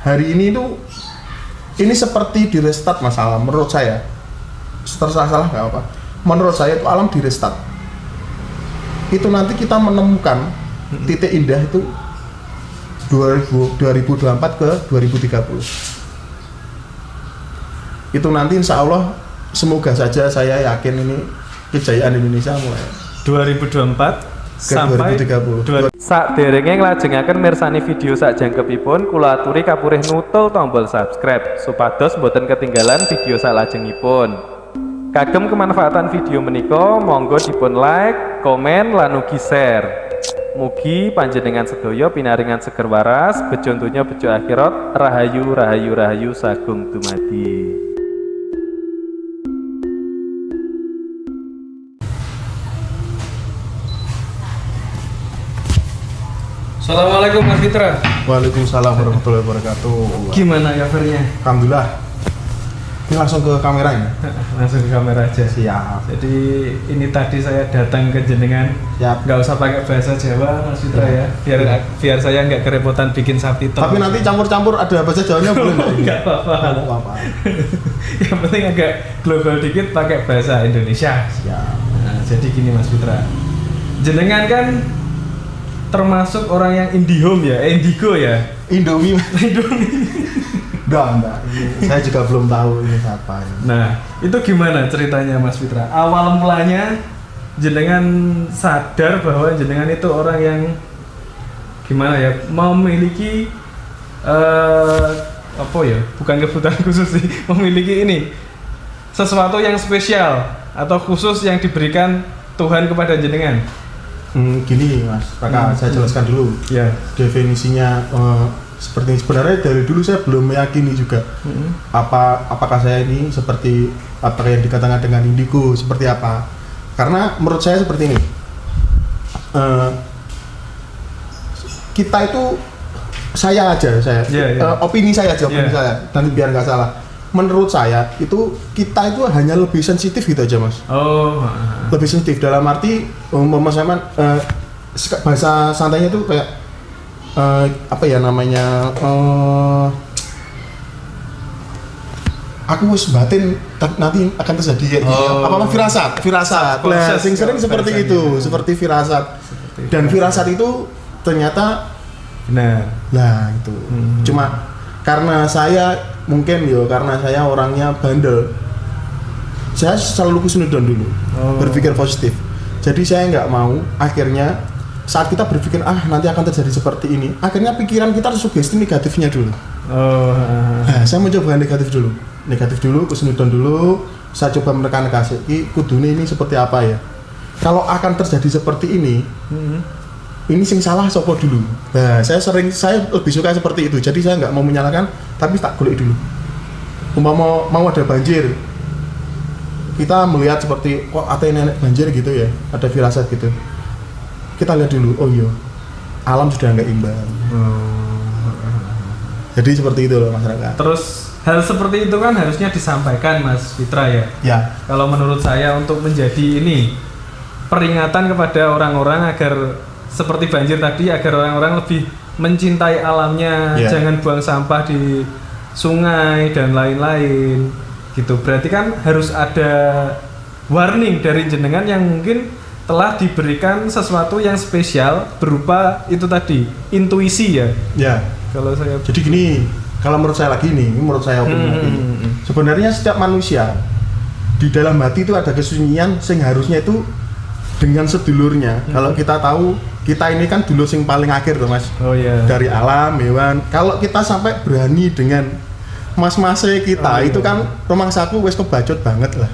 hari ini itu ini seperti di restart Mas Alam menurut saya. Salah nggak apa. Menurut saya itu alam di restart. Itu nanti kita menemukan titik indah itu 2024 ke 2030. Itu nanti insya Allah semoga saja saya yakin ini kejayaan Indonesia mulai 2024 sampai 2030. Saderenge nglajengaken mirsani video sakjangkepipun kula aturi kapurih nutul tombol subscribe supados boten ketinggalan video salajengipun. Kagem kemanfaatan video menika monggo dipun like, komen lan ugi share. Mugi panjenengan sedaya pinaringan seger waras, bejo donya bejo akhirat, rahayu rahayu rahayu sagung dumadi. Assalamualaikum Mas Fitra. Waalaikumsalam warahmatullahi wabarakatuh. Gimana kabarnya? Alhamdulillah. Ini langsung ke kamera ini. Langsung ke kamera aja. Siap. Jadi ini tadi saya datang ke jenengan. Siap. Nggak usah pakai bahasa Jawa Mas Fitra ya. Biar saya nggak kerepotan bikin subtitle. Tapi nanti campur-campur ada bahasa Jawanya boleh nggak? Nggak apa-apa. Nggak apa-apa. Yang penting agak global dikit pakai bahasa Indonesia. Siap. Nah, jadi gini Mas Fitra. Jenengan kan termasuk orang yang IndiHome ya, Indigo ya. Indomie. Indomie. Enggak. Saya juga belum tahu ini siapa ini. Nah, itu gimana ceritanya Mas Fitra? Awal mulanya jenengan sadar bahwa jenengan itu orang yang gimana ya, memiliki apa ya? Bukan kebutuhan khusus sih, memiliki ini sesuatu yang spesial atau khusus yang diberikan Tuhan kepada jenengan. Gini Mas, Kakak saya jelaskan dulu. Ya. Definisinya seperti sebenarnya dari dulu saya belum meyakini juga apakah saya ini seperti apa yang dikatakan dengan indigo seperti apa, karena menurut saya seperti ini, kita itu opini saya aja nanti biar nggak salah. Menurut saya itu kita itu hanya lebih sensitif gitu aja Mas. Lebih sensitif dalam arti bahasa santainya itu kayak apa ya namanya, aku wis batin nanti akan terjadi apa firasat. Nah, sing sering seperti itu, seperti firasat. Dan firasat itu ternyata benar. Nah, itu. Cuma karena saya karena saya orangnya bandel. Saya selalu kusnudon dulu. Berpikir positif. Jadi saya nggak mau akhirnya saat kita berpikir nanti akan terjadi seperti ini, akhirnya pikiran kita tersugesti negatifnya dulu. Nah, saya mencoba negatif dulu, kusnudon dulu. Saya coba menekan kudune ini seperti apa ya. Kalau akan terjadi seperti ini, ini sing salah sopo dulu. Nah, saya lebih suka seperti itu. Jadi saya nggak mau menyalahkan, tapi tak golek dulu. Umpama mau ada banjir, kita melihat seperti kok ada nenek banjir gitu ya, ada firasat gitu. Kita lihat dulu, oh iya, alam sudah nggak imbang. Jadi seperti itu loh masyarakat. Terus hal seperti itu kan harusnya disampaikan Mas Fitra ya. Ya. Kalau menurut saya untuk menjadi ini peringatan kepada orang-orang agar seperti banjir tadi, agar orang-orang lebih mencintai alamnya, jangan buang sampah di sungai dan lain-lain gitu. Berarti kan harus ada warning dari jenengan yang mungkin telah diberikan sesuatu yang spesial berupa itu tadi, intuisi ya. Ya. Kalau saya jadi gini, kalau menurut saya opini lagi. Sebenarnya setiap manusia di dalam hati itu ada kesunyian sing harusnya itu dengan sedulurnya. Kalau kita tahu kita ini kan dulur sing paling akhir tuh Mas. Dari alam, hewan. Kalau kita sampai berani dengan mas-mase kita, itu kan rumangsaku wis kebacut banget lah.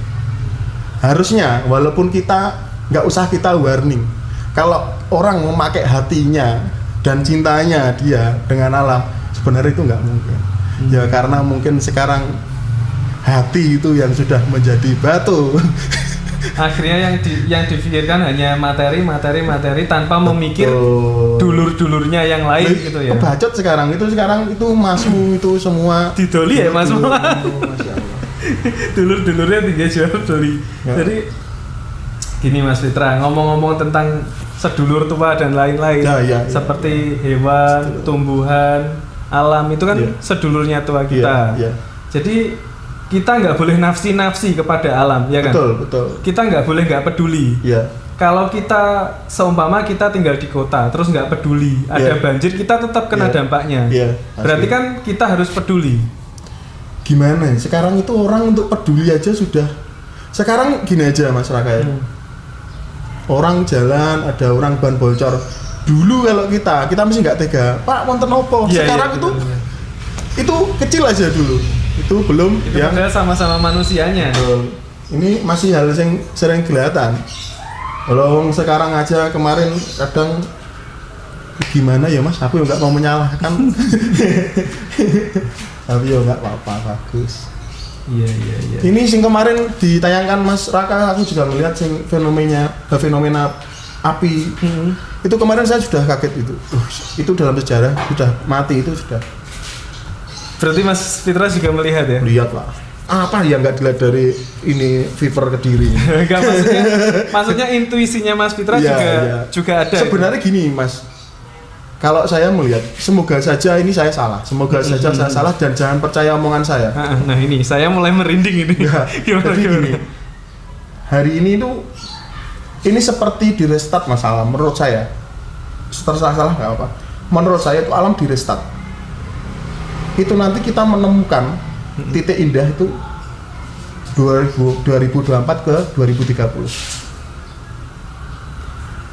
Harusnya walaupun kita nggak usah kita warning. Kalau orang memakai hatinya dan cintanya dia dengan alam, sebenarnya itu nggak mungkin. Ya karena mungkin sekarang hati itu yang sudah menjadi batu. Akhirnya yang dipikirkan hanya materi tanpa memikir dulur-dulurnya yang lain gitu ya. Kebacot sekarang itu masmu itu semua didoli ya Mas. Dulur-dulurnya tinggal jual doli. Jadi gini Mas Fitra, ngomong-ngomong tentang sedulur tua dan lain-lain, seperti hewan, tumbuhan, alam itu kan sedulurnya tua kita. Jadi kita nggak boleh nafsi-nafsi kepada alam, ya kan? Betul. Kita nggak boleh nggak peduli. Kalau kita seumpama kita tinggal di kota, terus nggak peduli, ada banjir, kita tetap kena dampaknya. Berarti kan kita harus peduli. Gimana? Sekarang itu orang untuk peduli aja sudah. Sekarang gini aja Mas Raka ya. Orang jalan, ada orang ban bocor. Dulu kalau kita mesti nggak tega. Pak, wonten opo? Sekarang itu kecil aja dulu. Itu belum itu padahal sama-sama manusianya. Ini masih hal yang sering kelihatan. Kalau sekarang aja kemarin kadang gimana ya Mas, aku nggak mau menyalahkan. Tapi ya nggak apa-apa, bagus. Iya. Ini sing kemarin ditayangkan Mas Raka, aku juga melihat sing fenomena api. Itu kemarin saya sudah kaget itu. Itu dalam sejarah sudah mati itu sudah. Berarti Mas Fitra juga melihat ya? Lihat lah. Apa yang nggak dilihat dari ini Viper Kediri? Enggak, maksudnya intuisinya Mas Fitra juga ada. Sebenarnya gini Mas, kalau saya melihat, semoga saja ini saya salah, saya salah dan jangan percaya omongan saya. Nah ini saya mulai merinding ini. Gimana? Gini, hari ini itu ini seperti di restart Mas alam menurut saya. Salah nggak apa. Menurut saya itu alam di restart. Itu nanti kita menemukan titik indah itu 2024 ke 2030.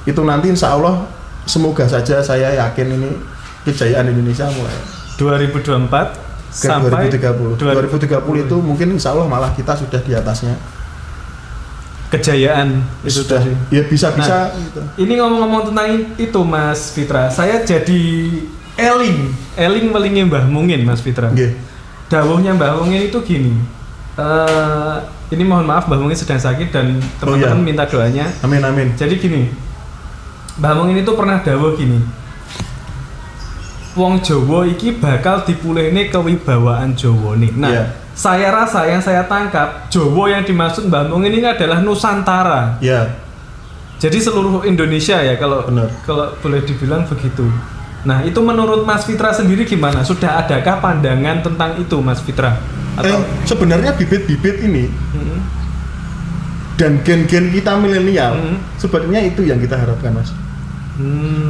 Itu nanti insya Allah semoga saja saya yakin ini kejayaan Indonesia mulai 2024 ke sampai 2030 itu mungkin insya Allah malah kita sudah di atasnya. Kejayaan itu sudah tadi. Ya bisa-bisa gitu. Ini ngomong-ngomong tentang itu Mas Fitra, saya jadi eling melingi Mbah Mungin Mas Fitra. Dawuhnya Mbah Mungin itu gini. Ini mohon maaf Mbah Mungin sedang sakit dan teman-teman minta doanya. Amin. Jadi gini. Mbah Mungin itu pernah dawuh gini. Wong Jawa iki bakal dipulihne kewibawaan Jawane. Nah, saya rasa yang saya tangkap Jawa yang dimaksud Mbah Mungin ini adalah Nusantara. Jadi seluruh Indonesia ya kalau boleh dibilang begitu. Nah, itu menurut Mas Fitra sendiri gimana? Sudah adakah pandangan tentang itu Mas Fitra? Atau sebenarnya bibit-bibit ini dan gen-gen kita milenial sebenarnya itu yang kita harapkan Mas.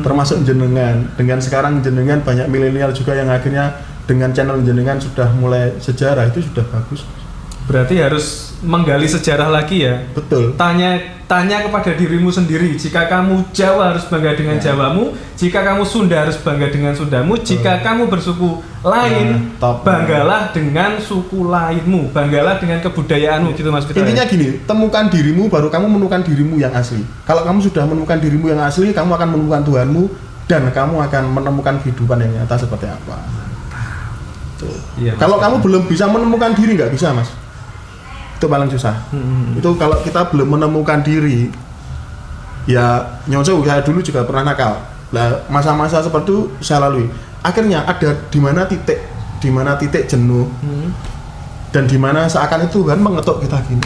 Termasuk jenengan, dengan sekarang jenengan banyak milenial juga yang akhirnya dengan channel jenengan sudah mulai sejarah, itu sudah bagus. Berarti harus menggali sejarah lagi ya. Betul. Tanya kepada dirimu sendiri. Jika kamu Jawa harus bangga dengan Jawamu, jika kamu Sunda harus bangga dengan Sundamu, jika kamu bersuku lain, banggalah dengan suku lainmu, banggalah dengan kebudayaanmu, gitu Mas Fitra. Intinya gini, temukan dirimu baru kamu menemukan dirimu yang asli. Kalau kamu sudah menemukan dirimu yang asli, kamu akan menemukan Tuhanmu dan kamu akan menemukan kehidupan yang nyata seperti apa. Kalau kamu belum bisa menemukan diri, nggak bisa Mas. Itu paling susah. Itu kalau kita belum menemukan diri, ya nyonco saya dulu juga pernah nakal. Lah masa-masa seperti itu saya lalui. Akhirnya ada di mana titik jenuh, dan di mana seakan itu Tuhan mengetuk kita gini.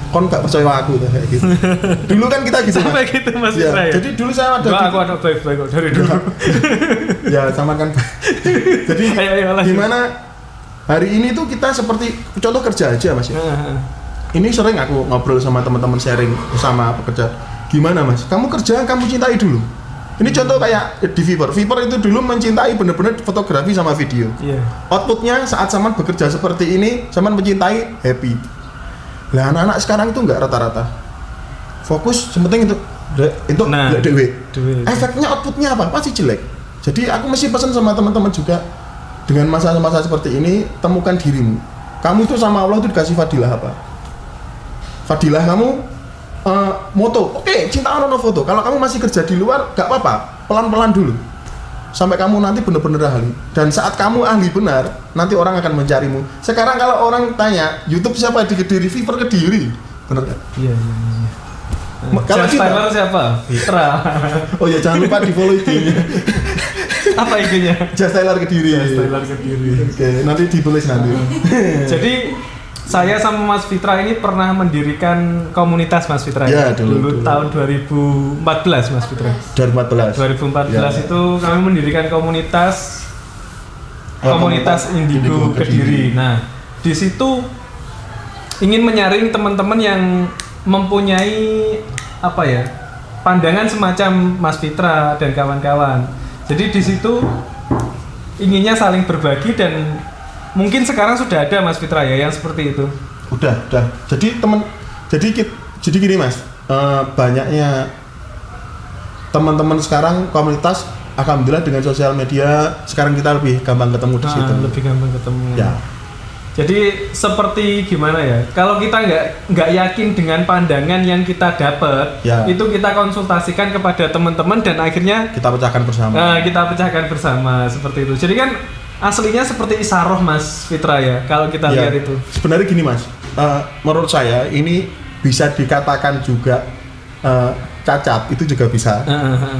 Kon nggak percaya aku kayak gitu. Dulu kan kita gitu sampai gitu Mas Fitra. Jadi dulu saya ada. Aku ada baik-baik kok dari dulu. Ya sama kan. Jadi gimana? Hari ini tuh kita seperti contoh kerja aja Mas ya. Ini sering aku ngobrol sama teman-teman sharing sama pekerja. Gimana Mas? Kamu kerja, kamu cintai dulu. Ini contoh kayak di Viper itu dulu mencintai benar-benar fotografi sama video. Outputnya saat Saman bekerja seperti ini, Saman mencintai happy. Lah anak-anak sekarang itu nggak rata-rata. Fokus, sementing itu duit. Efeknya outputnya apa? Pasti jelek. Jadi aku mesti pesan sama teman-teman juga. Dengan masa-masa seperti ini, temukan dirimu. Kamu itu sama Allah itu dikasih fadilah apa? Fadilah kamu moto. Oke, cinta ono foto. Kalau kamu masih kerja di luar, gak apa-apa. Pelan-pelan dulu. Sampai kamu nanti benar-benar ahli. Dan saat kamu ahli benar, nanti orang akan mencarimu. Sekarang kalau orang tanya, YouTube siapa di Kediri? Viper Kediri. Benar kan? Iya. Kalau Tyler siapa? Fitra. Oh ya, jangan lupa di-follow IG-nya. Apa IG-nya? Just Tyler Kediri. Oke, nanti ditulis nanti. Jadi saya sama Mas Fitra ini pernah mendirikan komunitas Mas Fitra. Ya, dulu tahun 2014 Mas Fitra. 2014 itu kami mendirikan komunitas komunitas Indigo Kediri. Nah, di situ ingin menyaring teman-teman yang mempunyai apa ya, pandangan semacam Mas Fitra dan kawan-kawan. Jadi di situ inginnya saling berbagi dan mungkin sekarang sudah ada Mas Fitra ya yang seperti itu. Udah. Jadi gini Mas, banyaknya teman-teman sekarang komunitas, alhamdulillah dengan sosial media sekarang kita lebih gampang ketemu di situ. Lebih gampang ketemu. Ya. Jadi seperti gimana ya? Kalau kita nggak yakin dengan pandangan yang kita dapat, ya, itu kita konsultasikan kepada teman-teman dan akhirnya kita pecahkan bersama. Kita pecahkan bersama seperti itu. Jadi kan aslinya seperti isaroh Mas Fitra ya. Kalau kita lihat itu. Sebenarnya gini Mas, menurut saya ini bisa dikatakan juga cacat, itu juga bisa.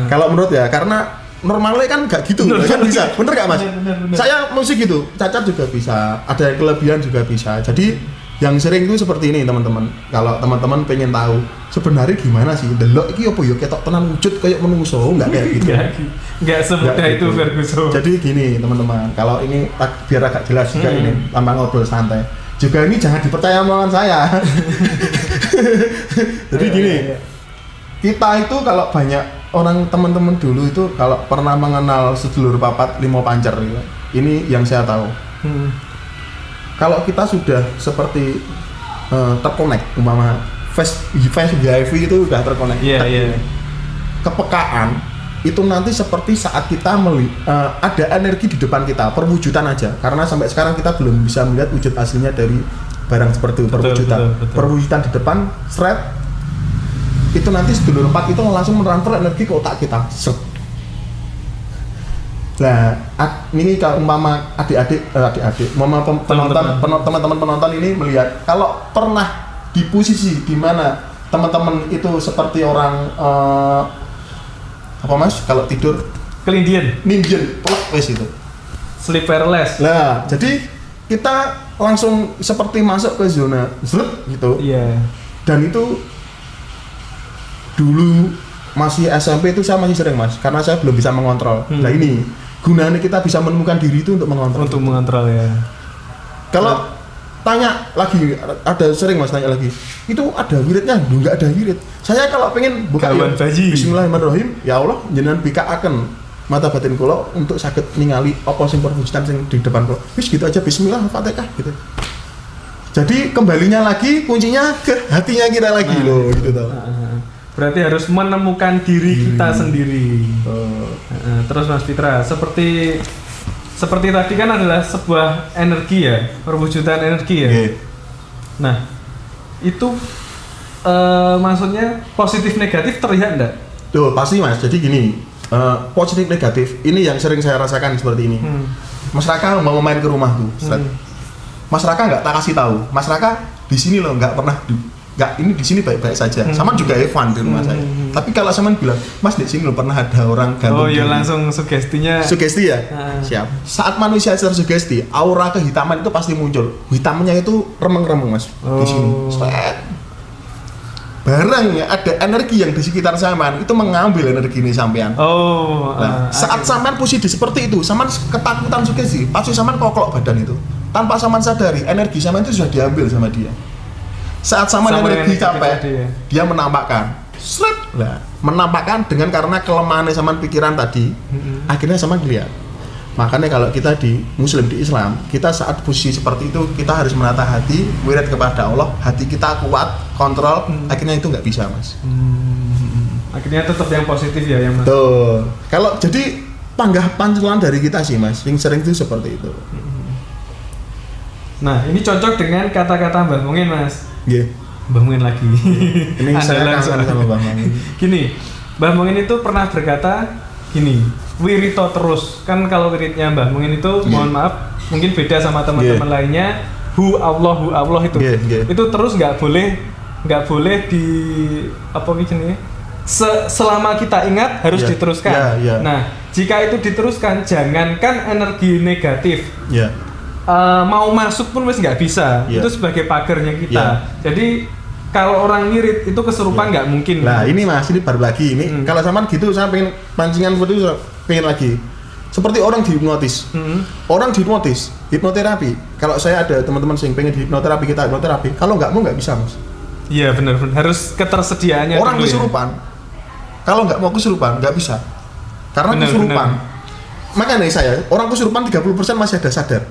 Kalau menurut ya, karena normalnya kan nggak gitu, kan bisa, bener nggak Mas? Bener. Saya musik gitu, cacat juga bisa, ada yang kelebihan juga bisa. Jadi yang sering itu seperti ini teman-teman. Kalau teman-teman pengen tahu sebenarnya gimana sih, delok iki opo yo ketok tenan wujud kayak menungso, nggak kayak gitu. Nggak semudah itu Ferguson. Jadi gini teman-teman, kalau ini biar agak jelas juga ini tanpa ngobrol santai. Juga ini jangan dipercaya omongan saya. Jadi gini, kita itu kalau banyak orang teman-teman dulu itu kalau pernah mengenal sedulur papat limo pancer gitu. Ini yang saya tahu. Kalau kita sudah seperti terkonek, umpama face HIV itu udah terkonek. Kepekaan itu nanti seperti saat kita ada energi di depan kita, perwujudan aja. Karena sampai sekarang kita belum bisa melihat wujud aslinya dari barang seperti itu, perwujudan. Perwujudan di depan, seret. Itu nanti sedulur empat itu langsung mentransfer energi ke otak kita. Nah, ini kalau umpama adik-adik, teman-teman penonton ini melihat, kalau pernah di posisi di mana teman-teman itu seperti orang apa Mas? Kalau tidur kelindian, plek wes itu. Sleep paralysis. Nah, jadi kita langsung seperti masuk ke zona zret gitu. Iya. Dan itu dulu masih SMP itu saya masih sering Mas, karena saya belum bisa mengontrol. Nah ini gunanya kita bisa menemukan diri itu untuk mengontrol. Untuk mengontrol ya. Kalau tanya lagi, ada sering Mas tanya lagi, itu ada wiridnya? Enggak ada wirid. Saya kalau pengen buka ya, Bismillahirrahmanirrahim, ya Allah jenengan bikaaken mata batin kula untuk saged ningali apa sing perwujudan sing di depan kula. Wis gitu aja, Bismillah, Fatihah gitu. Jadi kembalinya lagi kuncinya ke hatinya kita lagi loh gitu toh. Berarti harus menemukan diri kita sendiri. Terus Mas Fitra, seperti tadi kan adalah sebuah energi ya, perwujudan energi ya. Nah, itu maksudnya positif negatif terlihat enggak? Tuh pasti Mas. Jadi gini, positif negatif ini yang sering saya rasakan seperti ini. Mas Raka mau main ke rumah tuh, Mas Raka nggak tak kasih tahu. Mas Raka di sini loh nggak pernah ini di sini baik-baik saja. Sama juga Evan di rumah saya. Tapi kalau Saman bilang, Mas di sini loh pernah ada orang ganggu. Oh iya, langsung sugestinya. Sugesti ya? Siap. Saat manusia tersugesti, aura kehitaman itu pasti muncul. Hitamnya itu remeng-remeng Mas. Di sini. Barang ya, ada energi yang di sekitar Saman itu mengambil energi ini sampean. Saat Saman posisi seperti itu, Saman ketakutan sugesti, pasti Saman koklok badan itu. Tanpa Saman sadari, energi Saman itu sudah diambil sama dia. Saat sama energi capek, dia menampakkan, menampakkan dengan karena kelemahan sama pikiran tadi, akhirnya sama lihat. Makanya kalau kita di Muslim, di Islam, kita saat posisi seperti itu, kita harus menata hati, wirid kepada Allah, hati kita kuat, kontrol, akhirnya itu nggak bisa Mas. Akhirnya tetap yang positif ya yang Mas. Tuh, kalau jadi pancelan dari kita sih Mas, yang sering itu seperti itu. Nah, ini cocok dengan kata-kata Mbah Mungin Mas. Mbah Mungin lagi. Ini saya kangen sama Mbah Mungin. Gini, Mbah Mungin itu pernah berkata gini, wirito terus. Kan kalau wiridnya Mbah Mungin itu, mohon maaf, mungkin beda sama teman-teman lainnya. Hu Allah itu. Itu terus nggak boleh di apa ini? Selama kita ingat harus diteruskan. Nah, jika itu diteruskan, jangankan energi negatif. Mau masuk pun wes nggak bisa. Itu sebagai pagernya kita. Jadi kalau orang wirid itu kesurupan nggak mungkin. Nah ini Mas, ini baru lagi ini. Kalau sama gitu saya pengen pancingan seperti itu, pengen lagi. Seperti orang dihipnotis. Orang dihipnotis, hipnoterapi. Kalau saya ada teman-teman yang pengen dihipnoterapi, kita hipnoterapi. Kalau nggak mau nggak bisa, Mas. Iya benar. Harus ketersediaannya. Orang kesurupan. Kalau nggak mau kesurupan nggak bisa. Karena kesurupan. Makanya saya, orang kesurupan 30% masih ada sadar.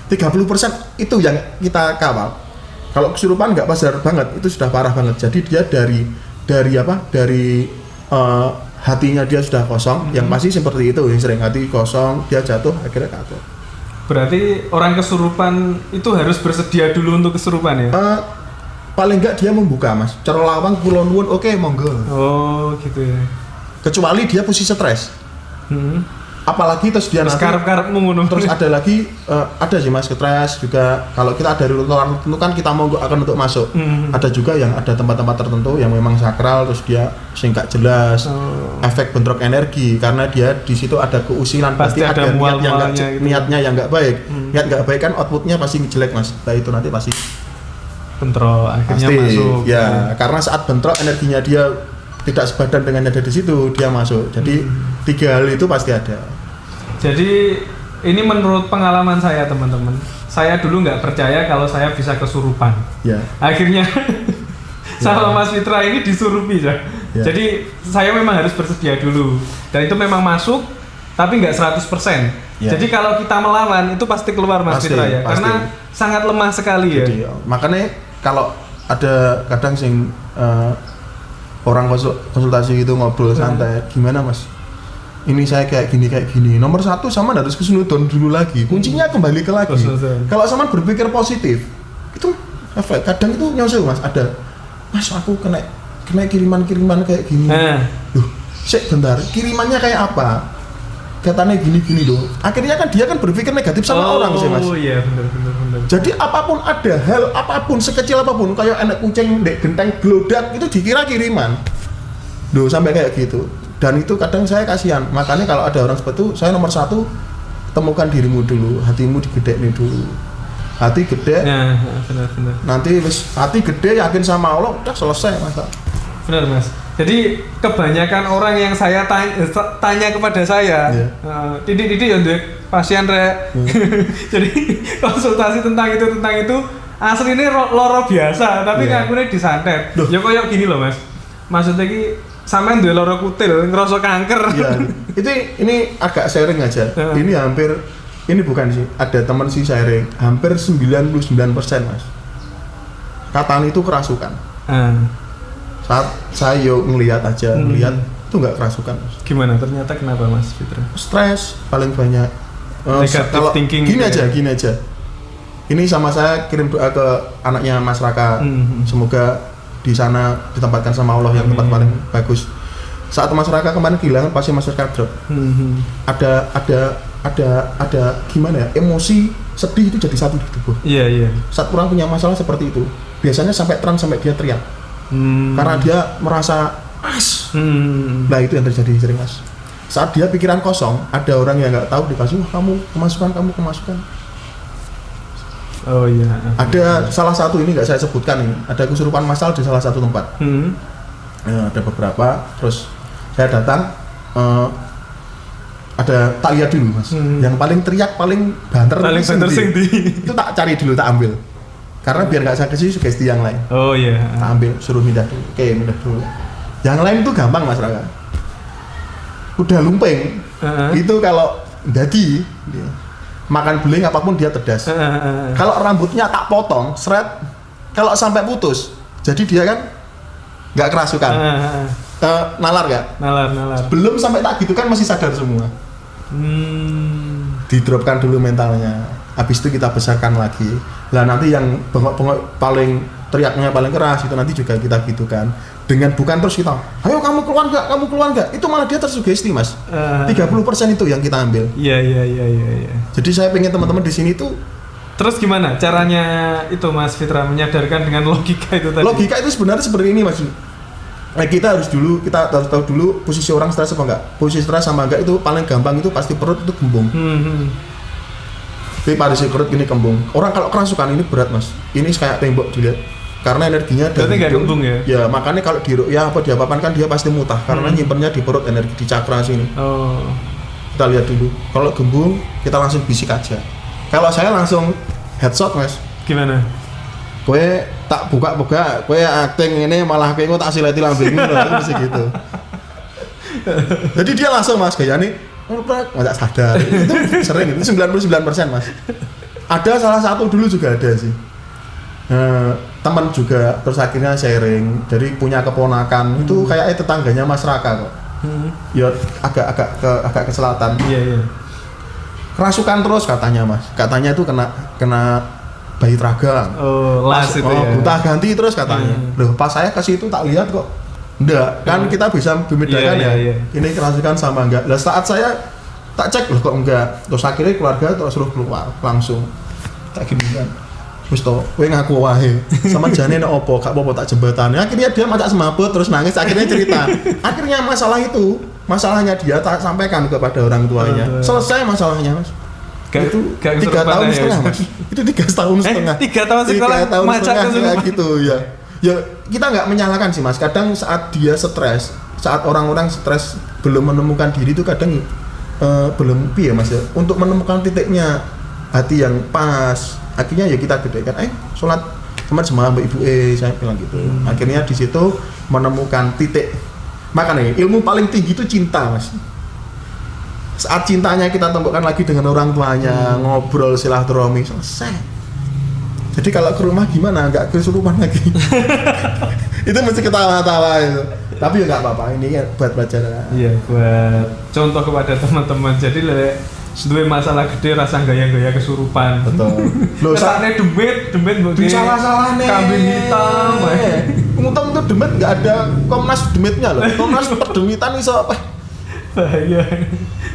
30% itu yang kita kawal. Kalau kesurupan nggak sadar banget, itu sudah parah banget. Jadi dia dari hatinya dia sudah kosong, yang pasti seperti itu, yang sering hati kosong, dia jatuh akhirnya jatuh. Berarti orang kesurupan itu harus bersedia dulu untuk kesurupan ya? Paling enggak dia membuka, Mas. Cara lawang kulon nuwun, oke, monggo. Oh, gitu ya. Kecuali dia posisi stres. Apalagi terus dia nanti karep-karepmu ngono. Terus ada lagi ada sih Mas, stres juga. Kalau kita ada ruangan tertentu kan kita mau akan untuk masuk. Ada juga yang ada tempat-tempat tertentu yang memang sakral, terus dia singkat jelas efek bentrok energi karena dia di situ ada keusilan, pasti ada niatnya yang nggak baik. Niat nggak baik kan outputnya pasti jelek, Mas. Nah itu nanti pasti bentrok akhirnya pasti, masuk. Ya, karena saat bentrok energinya dia tidak sebadan dengan yang ada di situ, dia masuk. Jadi 3 hal itu pasti ada. Jadi ini menurut pengalaman saya teman-teman, saya dulu nggak percaya kalau saya bisa kesurupan. Ya. Akhirnya sama Mas Fitra ini disurupi ya. Jadi saya memang harus bersedia dulu. Dan itu memang masuk, tapi nggak 100%. Ya. Jadi kalau kita melawan itu pasti keluar Mas Fitra ya, pasti. Karena sangat lemah sekali. Jadi, ya. Makanya kalau ada kadang sing orang konsultasi itu ngobrol santai, gimana Mas? Ini saya kayak gini. Nomor 1 sama harus kesunudon dulu lagi. Kuncinya kembali ke lagi. Kalau sama berpikir positif, itu efek. Kadang itu nyusul Mas. Ada, Mas aku kena kiriman kayak gini. Duh, sik bentar. Kirimannya kayak apa? Katanya gini loh. Akhirnya kan dia kan berpikir negatif sama orang sih Mas. Oh iya benar. Jadi apapun ada hal apapun sekecil apapun kayak anak kucing dek genteng glodak itu dikira kiriman. Duh sampai kayak gitu. Dan itu kadang saya kasihan, makanya kalau ada orang seperti itu, saya nomor 1 temukan dirimu dulu, hatimu digedeknya dulu. Hati gede, benar. Nanti hati gede yakin sama Allah, udah selesai masalah. Benar Mas. Jadi kebanyakan orang yang saya tanya kepada saya, Didik ya pasien rek. Jadi konsultasi tentang itu asli ini loro biasa, tapi ngakunya disantet. Ya kayak gini loh Mas. Maksudnya ki sampean duwe lara kutil, ngerasa kanker. Iya. Ini agak sharing aja. Ini bukan sih, ada teman sih sharing, hampir 99% Mas. Katanya itu kerasukan. Saat saya ngelihat itu nggak kerasukan. Mas. Gimana? Ternyata kenapa Mas Fitra? Stres paling banyak. Negative thinking. Gini aja. Ini sama saya kirim doa ke anaknya Mas Raka. Semoga di sana ditempatkan sama Allah yang tempat paling bagus. Saat masyarakat kemarin kehilangan pasti masyarakat drop. Ada gimana ya? Emosi sedih itu jadi satu di tubuh. Iya. Saat orang punya masalah seperti itu, biasanya sampai trans sampai dia teriak. Karena dia merasa Nah itu yang terjadi sering Mas. Saat dia pikiran kosong, ada orang yang nggak tahu dikasih, kamu kemasukan. Oh iya. Ada salah satu ini nggak saya sebutkan ini. Ada kesurupan massal di salah satu tempat. Ada beberapa. Terus saya datang. Ada tak lihat dulu Mas. Yang paling teriak paling banter itu tak cari dulu, tak ambil. Karena biar nggak saya kasih sugesti yang lain. Oh iya. Tak ambil, suruh pindah dulu. Oke, pindah dulu. Yang lain itu gampang Mas Raka. Udah lumping. Itu kalau dadi. Makan beling apapun dia tedas. Kalau rambutnya tak potong, seret, kalau sampai putus, jadi dia kan nggak kerasukan. Nalar nggak? Nalar. Belum sampai tak gitu kan masih sadar semua. Didropkan dulu mentalnya. Habis itu kita besarkan lagi. Lah nanti yang bengok-bengok paling teriaknya paling keras itu nanti juga kita gitukan. Dengan bukan terus kita, ayo kamu keluar nggak? Itu malah dia tersugesti Mas. 30% itu yang kita ambil. Iya. Jadi saya pengen teman-teman di sini tuh. Terus gimana caranya itu Mas Fitra menyadarkan dengan logika itu tadi? Logika itu sebenarnya seperti ini Mas. Nah, kita harus tahu dulu posisi orang stres apa enggak. Posisi stres sama enggak itu paling gampang itu pasti perut itu kembung. Tapi pada si perut ini kembung. Orang kalau kerasukan ini berat Mas. Ini kayak tembok dilihat. Karena energinya dari nggak kembung ya? Ya makanya kalau diapakan kan dia pasti mutah karena nyimpennya di perut energi di cakra sini. kita lihat dulu. Kalau gembung kita langsung bisik aja. Kalau saya langsung headshot mas. Gimana? Kowe tak buka-buka, kowe acting ini malah kowe tak sileti lambemu lah mesti gitu. Jadi dia langsung mas gayane nggak sadar. Itu sering itu 99% mas. Ada salah satu dulu juga ada sih. Teman juga terus akhirnya sharing. Jadi punya keponakan itu kayaknya tetangganya Mas Raka kok. Ya agak ke selatan. Iya. Kerasukan terus katanya mas. Katanya itu kena bayi tragang. Oh, las itu ya. Buta ganti terus katanya. Loh, pas saya ke situ tak lihat kok. Enggak, kan kita bisa membedakan Iya. Ini kerasukan sama enggak. Lah saat saya tak cek loh kok enggak. Terus akhirnya keluarga terus suruh keluar langsung. Tak gini kan. Wis to, kowe ngaku wae. Sama jane nek opo, gak apa-apa tak jembatane. Akhirnya dia macak semaput terus nangis, akhirnya cerita. Akhirnya masalahnya dia tak sampaikan kepada orang tuanya. Selesai masalahnya, Mas. Itu 3 tahun setengah, Mas. Itu 3 tahun setengah. 3 tahun sekolah macak kayak gitu ya. Ya, kita nggak menyalahkan sih, Mas. Kadang saat dia stres, saat orang-orang stres belum menemukan diri itu kadang belum piye, Mas ya. Untuk menemukan titiknya hati yang pas. Akhirnya ya kita gedekan, sholat sama mbak ibu saya bilang gitu. Akhirnya di situ menemukan titik. Makanya ilmu paling tinggi itu cinta mas. Saat cintanya kita temukan lagi dengan orang tuanya, ngobrol silaturahmi selesai. Jadi kalau ke rumah gimana? Nggak kesurupan lagi. Itu mesti ketawa-tawa itu. Tapi ya nggak apa-apa. Ini kan buat pelajaran. Iya, buat contoh kepada teman-teman. Jadi duwe masalah gede rasa gaya-gaya kesurupan. Betul. Loh, sakne demit mungkin. Salah-salah nih. Kambing hitam. Untung tuh demit nggak ada Komnas demitnya loh. Komnas perdemitan iso apa? Bahaya.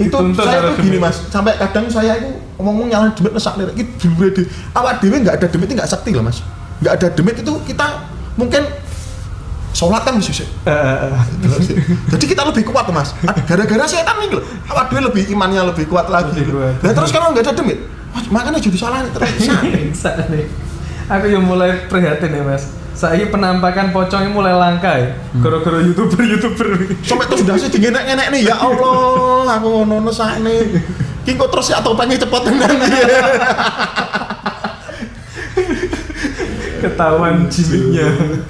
Itu saya tuh gini mas, sampai kadang saya itu ngomong nyalain demit sakne iki dhewe. Awak dhewe nggak ada demit itu nggak sakti loh mas. Nggak ada demit itu kita mungkin sholat kan bisa. Jadi kita lebih kuat mas. Gara-gara setan nih loh. Awak dhewe lebih imannya lebih kuat lagi. Nah terus kalau nggak ada demit, makanya jadi salah nih terus. Sakne. Aku yang mulai prihatin ya mas. Saya penampakan pocongnya mulai langka ya. Gara-gara youtuber. Sampai terus udah sih dingenek-ngenek nih ya Allah, aku ngono sakne. Ki kok terus ya topengnya cepet tenan. Ketahuan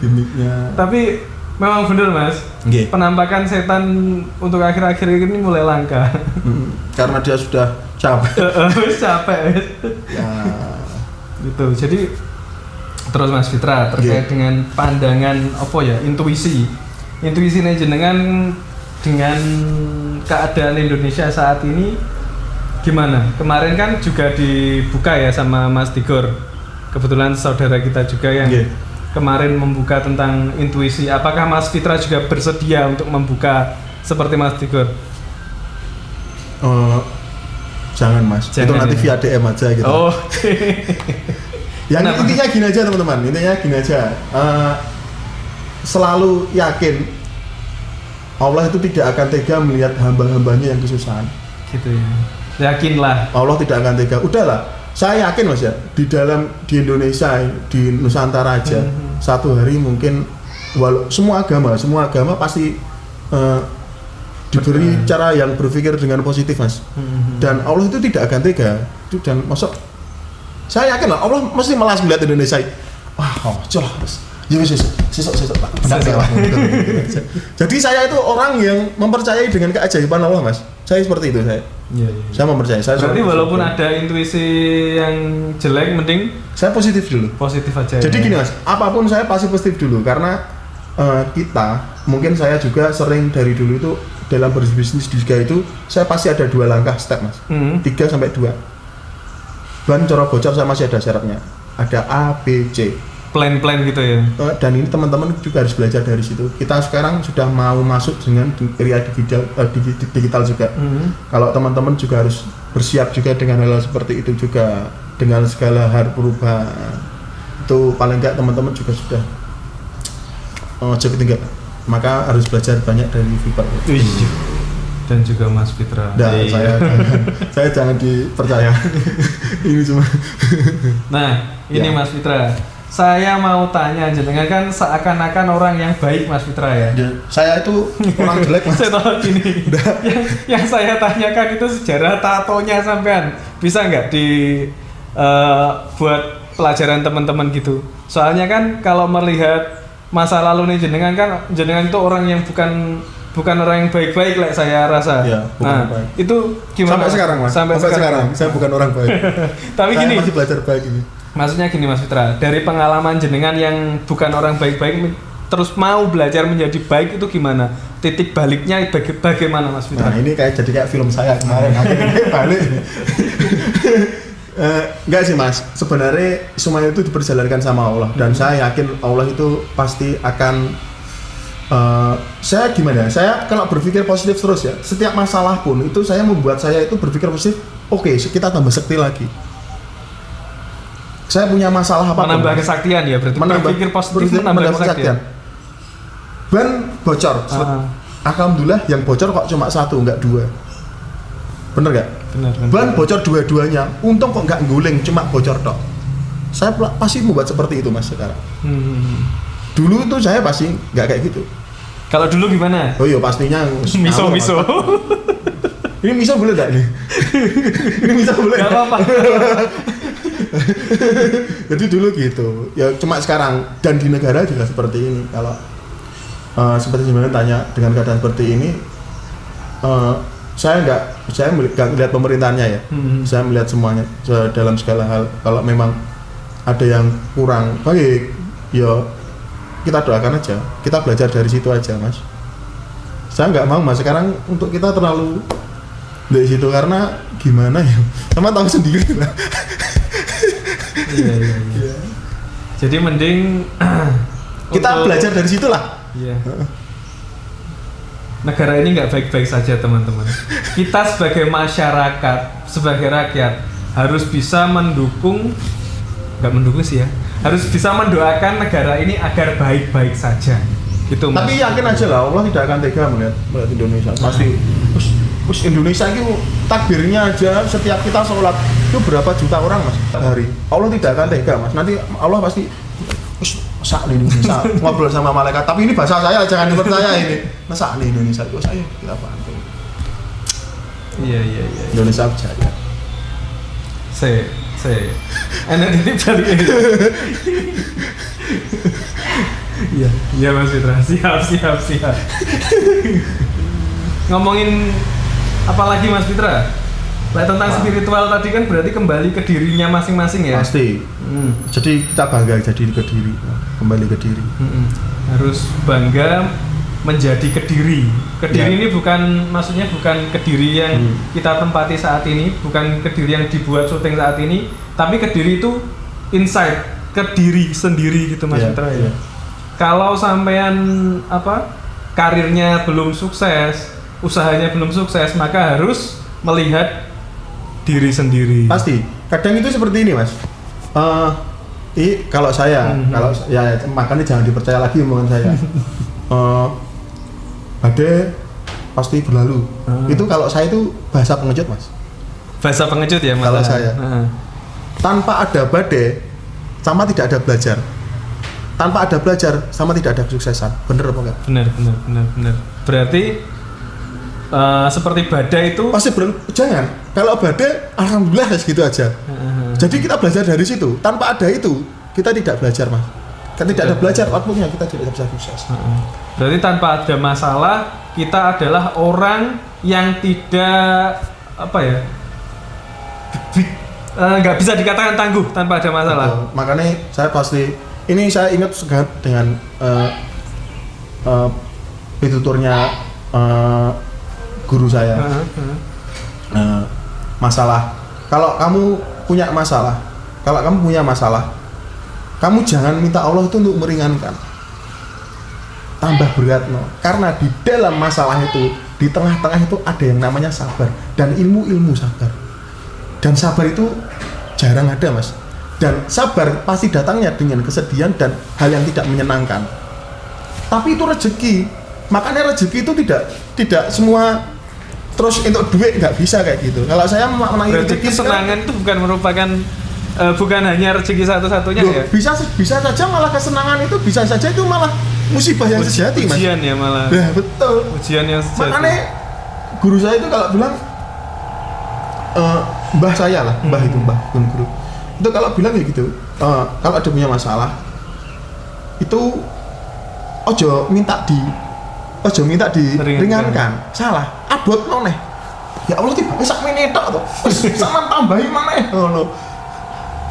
gimmicknya. Tapi memang bener mas, penampakan setan untuk akhir-akhir ini mulai langka. Karena dia sudah capek. Capek. Ya. Gitu. Jadi terus Mas Fitra terkait dengan pandangan apa ya, intuisi jenengan dengan keadaan Indonesia saat ini gimana? Kemarin kan juga dibuka ya sama Mas Tigor. Kebetulan saudara kita juga yang kemarin membuka tentang intuisi. Apakah Mas Fitra juga bersedia untuk membuka seperti Mas Tigor? Jangan mas, itu nanti via DM aja gitu. Oh. Yang intinya gini aja teman-teman, selalu yakin Allah itu tidak akan tega melihat hamba-hambanya yang kesusahan. Gitu ya. Yakinlah. Allah tidak akan tega. Udahlah. Saya yakin mas ya, di Indonesia, di Nusantara aja, satu hari mungkin semua agama pasti diberi cara yang berpikir dengan positif mas. Dan Allah itu tidak akan tega. Dan masuk, saya yakin lah Allah mesti malas melihat Indonesia. Wah, colah terus. Ya sesok Pak. Jadi saya itu orang yang mempercayai dengan keajaiban Allah mas. Saya seperti itu saya. Iya. Saya mempercayai. Berarti walaupun ada intuisi yang jelek, mending saya positif dulu. Positif aja. Jadi gini mas, apapun saya pasti positif dulu karena kita, mungkin saya juga sering dari dulu itu dalam berbisnis juga itu saya pasti ada 2 langkah step mas, 3 sampai 2. Ban cara bocor saya masih ada syaratnya, ada A, B, C. Plan gitu ya. Dan ini teman-teman juga harus belajar dari situ. Kita sekarang sudah mau masuk dengan area digital juga. Kalau teman-teman juga harus bersiap juga dengan hal seperti itu juga, dengan segala hal perubahan. Itu paling enggak teman-teman juga sudah cepat tinggal. Maka harus belajar banyak dari Viper. Dan juga Mas Fitra. Nah, saya jangan dipercaya. Ini cuma. Nah, ini Mas Fitra. saya mau tanya jenengan kan seakan-akan orang yang baik Mas Fitra ya. Saya itu orang jelek Mas. Saya tahu gini. yang saya tanyakan itu sejarah tatonya sampean. Bisa nggak buat pelajaran teman-teman gitu. Soalnya kan kalau melihat masa lalu nih jenengan itu orang yang bukan orang yang baik-baik lah saya rasa. Ya, nah, baik. itu gimana? Sampai sekarang Mas. Sampai sekarang saya bukan orang baik. Tapi saya gini, masih belajar baik ini. Maksudnya gini Mas Fitra, dari pengalaman jenengan yang bukan orang baik-baik terus mau belajar menjadi baik itu gimana? Titik baliknya bagaimana Mas Fitra? Nah, ini kayak film saya kemarin akhirnya balik. Enggak sih Mas, sebenarnya semuanya itu diperjalankan sama Allah dan saya yakin Allah itu pasti akan saya gimana? Saya kalau berpikir positif terus ya, setiap masalah pun itu saya membuat saya itu berpikir positif. Oke, kita tambah sakti lagi. Saya punya masalah apa? Menambah kesaktian ya, berarti berpikir positif menambah kesaktian. Ban bocor. Alhamdulillah yang bocor kok cuma 1 enggak 2. Bener gak? Bener. Ban bocor dua-duanya, untung kok nggak guling, cuma bocor tok. Saya pasti membuat seperti itu Mas sekarang. Dulu itu saya pasti nggak kayak gitu. Kalau dulu gimana? Oh iya pastinya miso. Ini miso boleh nggak nih? Ini miso boleh? Gak apa-apa. Jadi dulu gitu. Ya cuma sekarang dan di negara juga seperti ini. Kalau seperti sebenarnya tanya dengan keadaan seperti ini, saya nggak melihat pemerintahnya ya. Saya melihat semuanya dalam segala hal. Kalau memang ada yang kurang baik, ya kita doakan aja. Kita belajar dari situ aja Mas. Saya nggak mau Mas sekarang untuk kita terlalu dari situ karena gimana ya? Sama tahu sendiri lah. Iya. Jadi mending kita belajar dari situ lah. Iya. Negara ini nggak baik-baik saja teman-teman. Kita sebagai masyarakat, sebagai rakyat harus bisa nggak mendukung sih ya, harus bisa mendoakan negara ini agar baik-baik saja. Gitu. Tapi yakin aja lah, Allah tidak akan tega melihat Indonesia. Pasti, Indonesia itu takbirnya aja setiap kita sholat itu berapa juta orang Mas hari. Allah tidak akan tega Mas. Nanti Allah pasti masak nih Indonesia ngobrol sama malaikat. Tapi ini bahasa saya, jangan dipercaya ini. Masak nih Indonesia itu saya kita bantu. Iya. Indonesia berjaya. Saya enak ini balik ini. Iya Mas Fitra, siap. Ngomongin apa lagi Mas Fitra? Tentang spiritual tadi kan berarti kembali ke dirinya masing-masing ya? Pasti. Jadi kita bangga jadi ke diri, kembali ke diri. Harus bangga menjadi kediri. Kediri ini maksudnya bukan kediri yang kita tempati saat ini, bukan kediri yang dibuat syuting saat ini, tapi kediri itu inside, kediri sendiri gitu Mas Fitra ya. Kalau sampean karirnya belum sukses, usahanya belum sukses, maka harus melihat diri sendiri. Pasti. Kadang itu seperti ini Mas. Kalau saya, kalau ya makanya jangan dipercaya lagi omongan saya. Badai pasti berlalu. Itu kalau saya itu bahasa pengecut Mas. Bahasa pengecut ya Mas. Kalau saya. Tanpa ada badai, sama tidak ada belajar. Tanpa ada belajar, sama tidak ada kesuksesan. Bener apa enggak? Bener. Berarti seperti badai itu pasti jangan. Kalau badai, alhamdulillah segitu aja. Jadi kita belajar dari situ. Tanpa ada itu, kita tidak belajar Mas. Kan tidak ada belajar, waktunya kita tidak bisa sukses. Berarti tanpa ada masalah, kita adalah orang yang tidak nggak bisa dikatakan tangguh tanpa ada masalah. Betul. Makanya saya pasti ini saya ingat dengan pituturnya guru saya. Masalah. Kalau kamu punya masalah, kamu jangan minta Allah itu untuk meringankan. Tambah berat karena di dalam masalah itu, di tengah-tengah itu ada yang namanya sabar dan ilmu sabar. Dan sabar itu jarang ada Mas. Dan sabar pasti datangnya dengan kesedihan dan hal yang tidak menyenangkan. Tapi itu rezeki. Makanya rezeki itu tidak semua terus untuk duit nggak bisa kayak gitu. Kalau saya memaknai rezeki, kesenangan itu bukan merupakan bukan hanya rezeki satu-satunya Loh, ya. bisa saja malah kesenangan itu bisa saja itu malah musibah yang sejati mas. Ujian ya malah. Nah, betul. Ujian yang sejati. Makanya guru saya itu kalau bilang mbah saya lah, mbah itu mbah bukan guru. Itu kalau bilang kayak gitu, kalau ada punya masalah itu ojo minta diringankan. Salah, abot noneh. Ya Allah tiba sak meneh tok to. Sama tambahi maneh ngono.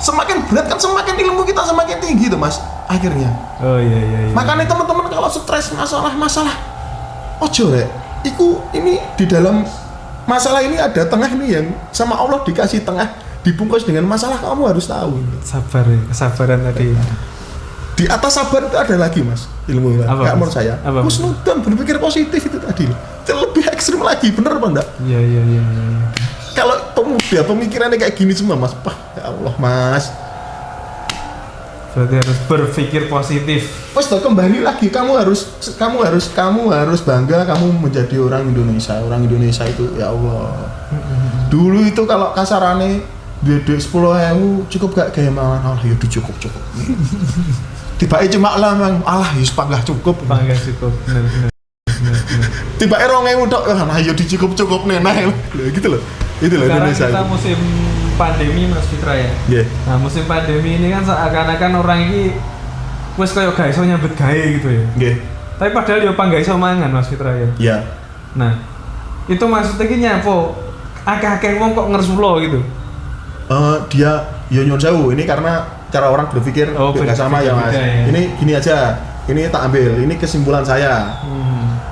Semakin berat kan semakin ilmu kita semakin tinggi tuh mas akhirnya. Oh iya. Makanya teman-teman kalau stres masalah ojo rek. Ini di dalam masalah ini ada tengah nih yang sama Allah dikasih tengah dibungkus dengan masalah, kamu harus tahu. Sabar ya, kesabaran tadi. Di atas sabar itu ada lagi mas ilmu kayak menurut saya. Husnudzon, berpikir positif itu tadi. Itu lebih ekstrim lagi, bener apa enggak? Iya. Kalau pemuda pemikirannya kayak gini semua mas, ya Allah mas. Berarti harus berpikir positif. Terus kembali lagi kamu harus bangga kamu menjadi orang Indonesia. Orang Indonesia itu ya Allah. Dulu itu kalau kasarannya duit 10.000 cukup gak gaya malah Allah ya cukup. Tiba-tiba cuma Allah ya panggah cukup. Panggah cukup. Benar. Tiba-tiba 2.000 tok nah ya dicukup nih nah gitu loh. Itu loh sekarang Indonesia. Kita musim pandemi Mas Fitra ya. Yeah. Nah, musim pandemi ini kan seakan-akan orang ini wis koyo gak iso nyambet gawe gitu ya. Yeah. Tapi padahal yo gak iso mangan Mas Fitra ya. Yeah. Nah, itu maksudnya ki nyapo? Akeh-akeh wong kok ngersulo gitu. Dia yo nyun sewu ini karena cara orang berpikir beda sama ya Mas. Ya. Ini gini aja. Ini tak ambil. Ini kesimpulan saya.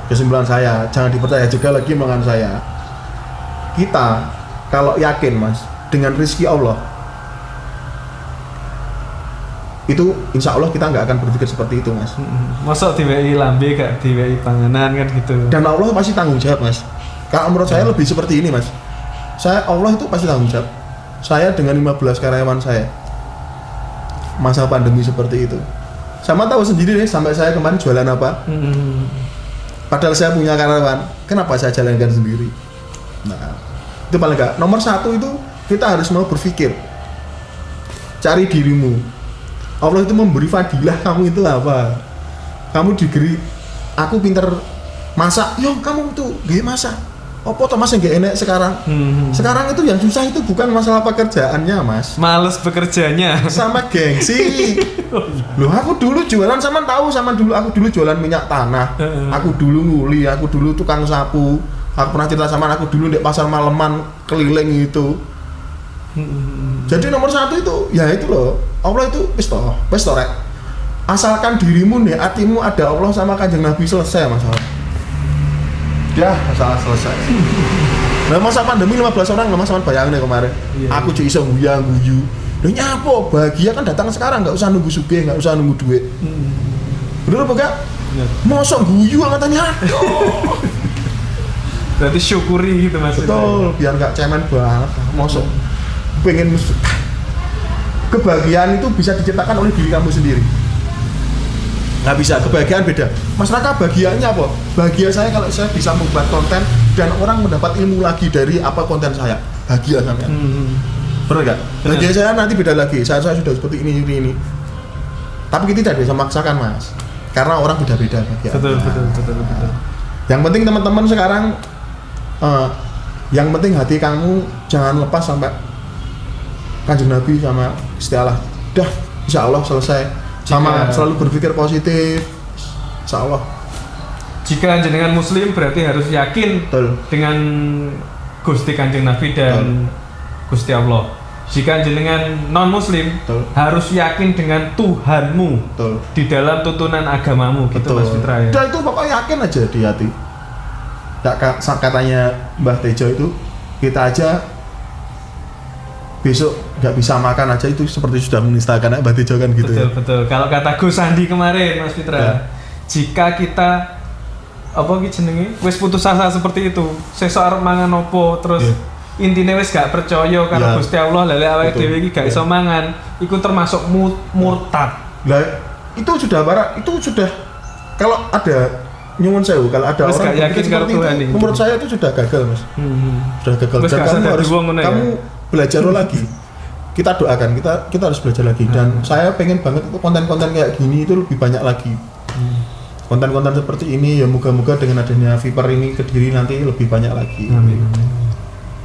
Kesimpulan saya. Jangan dipercaya juga lagi omongan saya. Kita kalau yakin Mas dengan rezeki Allah itu insya Allah kita nggak akan berpikir seperti itu Mas. Masa diwei lambe gak diwei panganan kan gitu. Dan Allah pasti tanggung jawab Mas. Kalau menurut saya lebih seperti ini Mas. Allah itu pasti tanggung jawab. Saya dengan 15 karyawan saya masa pandemi seperti itu. Sama tahu sendiri nih sampai saya kemarin jualan apa. Padahal saya punya karyawan, kenapa saya jalankan sendiri? Nah, itu paling enggak. Nomor 1 itu kita harus mau berpikir. Cari dirimu. Allah itu memberi fadilah kamu itu apa? Kamu diberi, aku pinter masak, yo kamu tuh gak masak. Apa toh mas yang gak enak sekarang? Sekarang itu yang susah itu bukan masalah pekerjaannya mas. Males bekerjanya. Sama gengsi. Loh aku dulu jualan aku dulu jualan minyak tanah. Aku dulu nguli, aku dulu tukang sapu. Aku pernah cerita sama aku dulu di pasar Maleman keliling itu. Jadi nomor 1 itu, ya itu loh. Allah itu wis toh rek. Asalkan dirimu nih, hatimu ada Allah sama Kanjeng Nabi selesai masalah. Ya, masalah selesai. Nah masa pandemi 15 orang nggak sama bayangin kemarin. Iya. Aku cuma iso guyu. Loh nyapo, bahagia kan datang sekarang, nggak usah nunggu sugih, nggak usah nunggu duit. Bener apa enggak? Mosok guyu katanya. Berarti syukuri gitu mas. Betul, biar nggak cemen banget. Mosok pengen kebahagiaan itu bisa diciptakan oleh diri kamu sendiri. Nggak bisa, kebahagiaan beda. Mas Raka bahagianya apa? Bahagia saya kalau saya bisa membuat konten dan orang mendapat ilmu lagi dari apa konten saya. Bahagia sampai. Benar nggak? Bahagia saya nanti beda lagi. Saya sudah seperti ini. Tapi kita tidak bisa memaksakan mas. Karena orang beda-beda. Betul. Yang penting teman-teman sekarang, yang penting hati kamu jangan lepas sampai Kanjeng Nabi sama istilah. Dah, insya Allah selesai. Sama selalu berpikir positif, insya Allah. Jika jenengan muslim berarti harus yakin dengan Gusti Kanjeng Nabi dan Gusti Allah. Jika jenengan non muslim harus yakin dengan Tuhanmu di dalam tuntunan agamamu gitu Mas Fitra ya. Udah itu pokoknya yakin aja di hati. Katanya Mbah Tejo itu kita aja besok nggak bisa makan aja itu seperti sudah menistakan Mbah Tejo kan gitu. Betul. Kalau kata Gus Sandi kemarin Mas Fitra, jika kita jenenge wis putus asa seperti itu, sesuk arep mangan opo terus intine wis gak percaya karo Gusti Allah, lha awake dhewe iki gak iso mangan, iku termasuk murtad. Lah itu sudah kalau ada nyuwun sewu kalau ada terus orang yakin karo Tuhan itu, menurut saya itu sudah gagal mas. Sudah gagal. Dan kamu harus belajar lagi kita doakan, kita harus belajar lagi. Dan saya pengen banget itu konten-konten kayak gini itu lebih banyak lagi. Konten-konten seperti ini ya moga-moga dengan adanya Viper ini ke Kediri nanti lebih banyak lagi. Amin.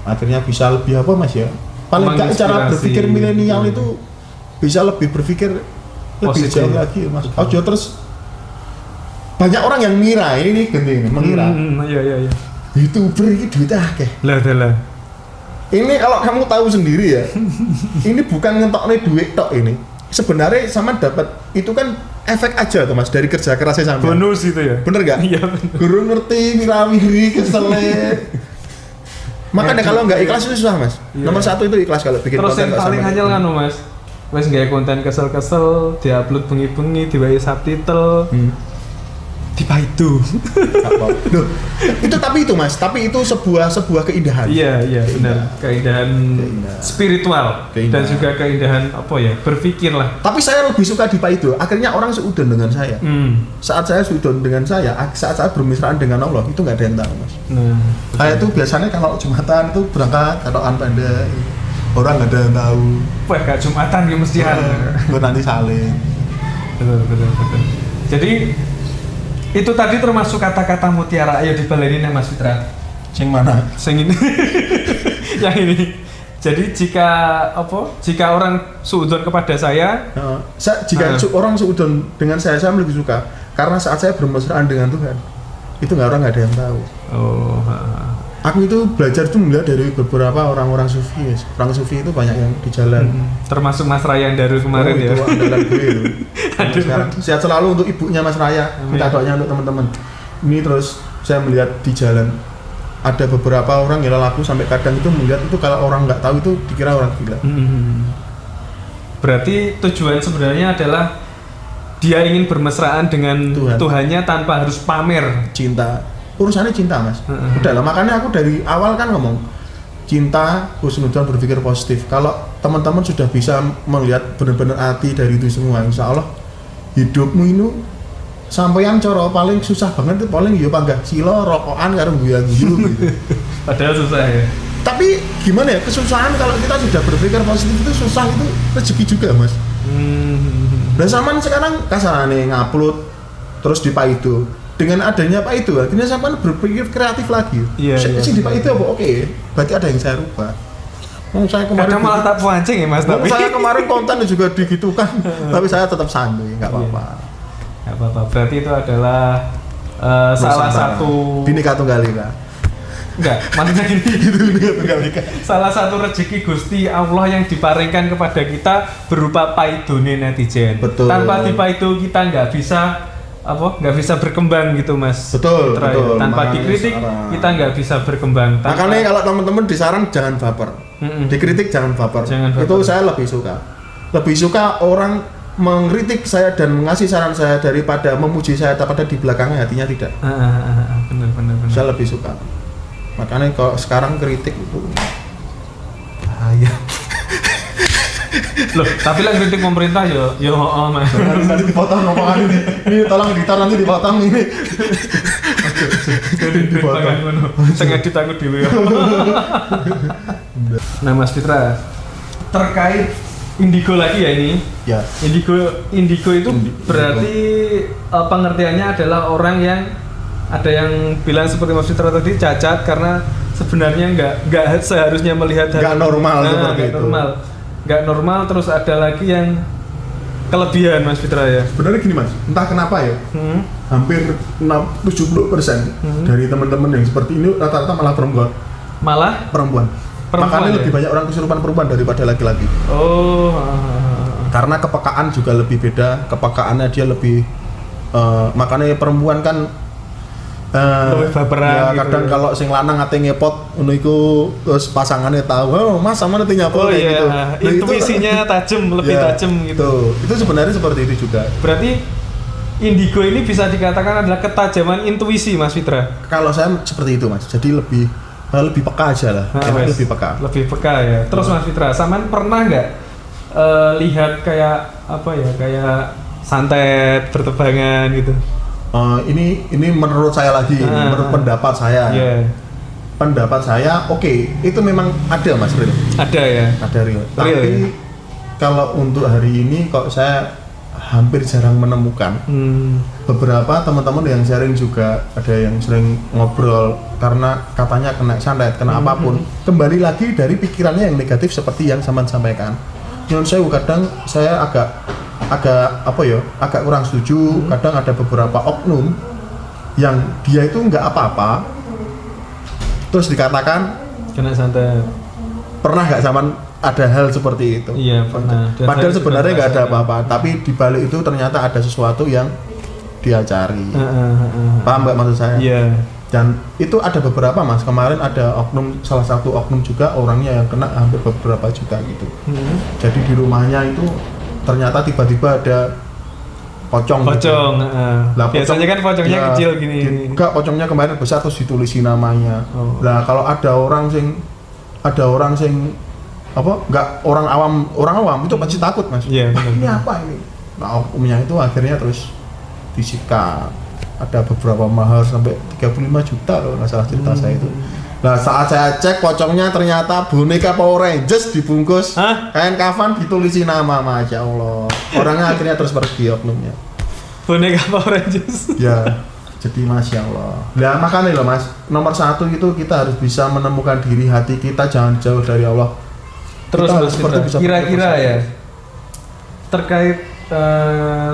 Akhirnya bisa lebih apa Mas ya? Paling nggak cara berpikir milenial itu bisa lebih berpikir lebih jauh lagi Mas. Ojo terus banyak orang yang mengira ini genting mengira. Iya. YouTuber ini duitnya akeh. Lah. Ini kalau kamu tahu sendiri ya, ini bukan ngentoknya duit tok ini. Sebenarnya sama dapat itu kan efek aja tuh Mas dari kerja kerasnya sampai. Bonus itu ya. Bener gak? Iya. Guru ngerti, mirawiri, keselnya. Makanya kalau nggak ikhlas itu susah Mas. Iya. Nomor 1 itu ikhlas kalau bikin terus konten. yang paling anyel kan Mas. Wes nggak konten kesel-kesel, diupload bengi-bengi, diwai subtitle. Tiba itu. Loh, tapi itu Mas, tapi itu sebuah keindahan. Iya benar. Keindahan spiritual dan juga keindahan apa ya, berpikir lah. Tapi saya lebih suka di Pak itu. Akhirnya orang seudon dengan saya. Saat saya seudon dengan saya, saat saya bermesraan dengan Allah, itu nggak ada yang tahu Mas. Saya tuh biasanya kalau Jumatan itu berangkat katokan panda, orang nggak ada yang tahu. Wah, gak Jumatan ya mesti nanti saling. Betul. Jadi itu tadi termasuk kata-kata mutiara. Ayo dibalerin ya Mas Fitra. Yang mana? Yang ini. Yang ini. Jadi jika orang suudzon kepada saya, orang suudzon dengan saya lebih suka karena saat saya bermesraan dengan Tuhan, itu nggak ada yang tahu. Aku itu belajar tuh melihat dari beberapa orang-orang sufi. Orang sufi itu banyak yang di jalan. Termasuk Mas Raya yang dari kemarin ya. Itu andalan gue. Sekarang sehat selalu untuk ibunya Mas Raya. Minta doanya untuk teman-teman. Ini terus saya melihat di jalan ada beberapa orang yang laku sampai kadang itu melihat itu kalau orang nggak tahu itu dikira orang gila. Berarti tujuan sebenarnya adalah dia ingin bermesraan dengan Tuhannya tanpa harus pamer cinta. Urusannya cinta Mas. Udah lah, makanya aku dari awal kan ngomong cinta, husnudzon, berpikir positif. Kalau teman-teman sudah bisa melihat benar-benar hati dari itu semua, insya Allah hidupmu ini sampeyan coro paling susah banget itu paling ya panggah silo rokokan karo guyu-guyu gitu. Padahal susah ya. Tapi gimana ya, kesusahan kalau kita sudah berpikir positif itu susah, itu rezeki juga Mas. Dan zaman sekarang kasarannya ngupload terus di Pak itu. Dengan adanya Pak itu, akhirnya sampai berpikir kreatif lagi. Iya. Di Pak itu apa? Oke, berarti ada yang saya rubah. Saya kemarin kadang malah tak pancing ya Mas. Tapi saya kemarin konten juga digitukan, tapi saya tetap santuy, nggak apa-apa. Nggak apa-apa. Berarti itu adalah salah satu Bhinneka Tunggal Ika. Enggak, maksudnya gini. Itu Bhinneka Tunggal Ika. Salah satu rezeki Gusti Allah yang diparingkan kepada kita berupa paidone netizen. Betul. Tanpa itu kita nggak bisa berkembang gitu Mas. Betul. Tanpa Makanya dikritik kita nggak bisa berkembang. Makanya kalau teman-teman disaran jangan baper. Dikritik jangan baper. Itu saya lebih suka orang mengkritik saya dan mengasih saran saya daripada memuji saya daripada di belakangnya hatinya tidak. Benar. Saya lebih suka. Makanya kalau sekarang kritik itu bahaya. Loh, tapi lah kritik pemerintah yo Mas. Nanti dipotong omongan ini. Ini tolong editor nanti dipotong ini. Dipotong. Saya ngedit aku dhewe. Nah, Mas Fitra, terkait indigo lagi ya ini. Ya. Indigo itu berarti pengertiannya adalah orang yang ada yang bilang seperti Mas Fitra tadi cacat karena sebenarnya nggak seharusnya melihat nggak normal seperti itu. Nggak normal, terus ada lagi yang kelebihan Mas Fitra ya. Sebenarnya gini Mas, entah kenapa ya, hampir 70% dari teman-teman yang seperti ini rata-rata malah perempuan. Makanya ya? Lebih banyak orang kesurupan perempuan daripada laki-laki. Karena kepekaan juga lebih beda, kepekaannya dia lebih makanya perempuan kan lebih baperan ya, kadang gitu. Kalau sing lanang ate ngepot ngono iku terus pasangannya tahu, Mas sama nanti nyapa kayak gitu. Nah, intuisinya tajam, lebih tajam gitu. Itu sebenarnya seperti itu juga. Berarti indigo ini bisa dikatakan adalah ketajaman intuisi Mas Fitra. Kalau saya seperti itu Mas. Jadi lebih peka aja lah. Lebih peka. Lebih peka ya. Terus Mas Fitra, sampean pernah nggak lihat kayak kayak santet bertebangan gitu? Ini menurut saya lagi, menurut pendapat saya. Pendapat saya, oke, itu memang ada Mas real. Ada ya. Ada real. Tapi ya? kalau untuk hari ini kok saya hampir jarang menemukan. Beberapa teman-teman yang sharing juga ada yang sering ngobrol karena katanya kena santet, kena apapun. Kembali lagi dari pikirannya yang negatif seperti yang Saman sampaikan. Nyun sewu, kadang saya agak kurang setuju. Kadang ada beberapa oknum yang dia itu nggak apa-apa, terus dikatakan kena santet. Pernah nggak Saman ada hal seperti itu? Iya, pernah. Padahal sebenarnya nggak ada apa-apa, tapi di balik itu ternyata ada sesuatu yang dia cari. Paham nggak maksud saya? Iya. Dan itu ada beberapa Mas. Kemarin ada salah satu oknum juga orangnya yang kena hampir beberapa juta gitu. Jadi di rumahnya itu ternyata tiba-tiba ada pocong. Pocong. Gitu. Lah, biasanya kan pocongnya ya, kecil gini. Enggak, pocongnya kemarin besar terus ditulisi namanya. Nah, kalau ada orang sing orang awam itu pasti takut Mas. Iya, ini apa ini? Nah, oknumnya itu akhirnya terus disikat. Ada beberapa mahar sampai 35 juta loh, nggak salah cerita saya itu. Nah, saat saya cek pocongnya ternyata boneka Power Rangers dibungkus kain kafan ditulisi nama, Masya Allah. Orangnya akhirnya terus pergi oknumnya. Boneka Power Rangers. Ya, jadi Masya Allah. Nah, makanya loh Mas, nomor satu itu kita harus bisa menemukan diri, hati kita jangan jauh dari Allah. Terus Mas Fitra, kira-kira ya terkait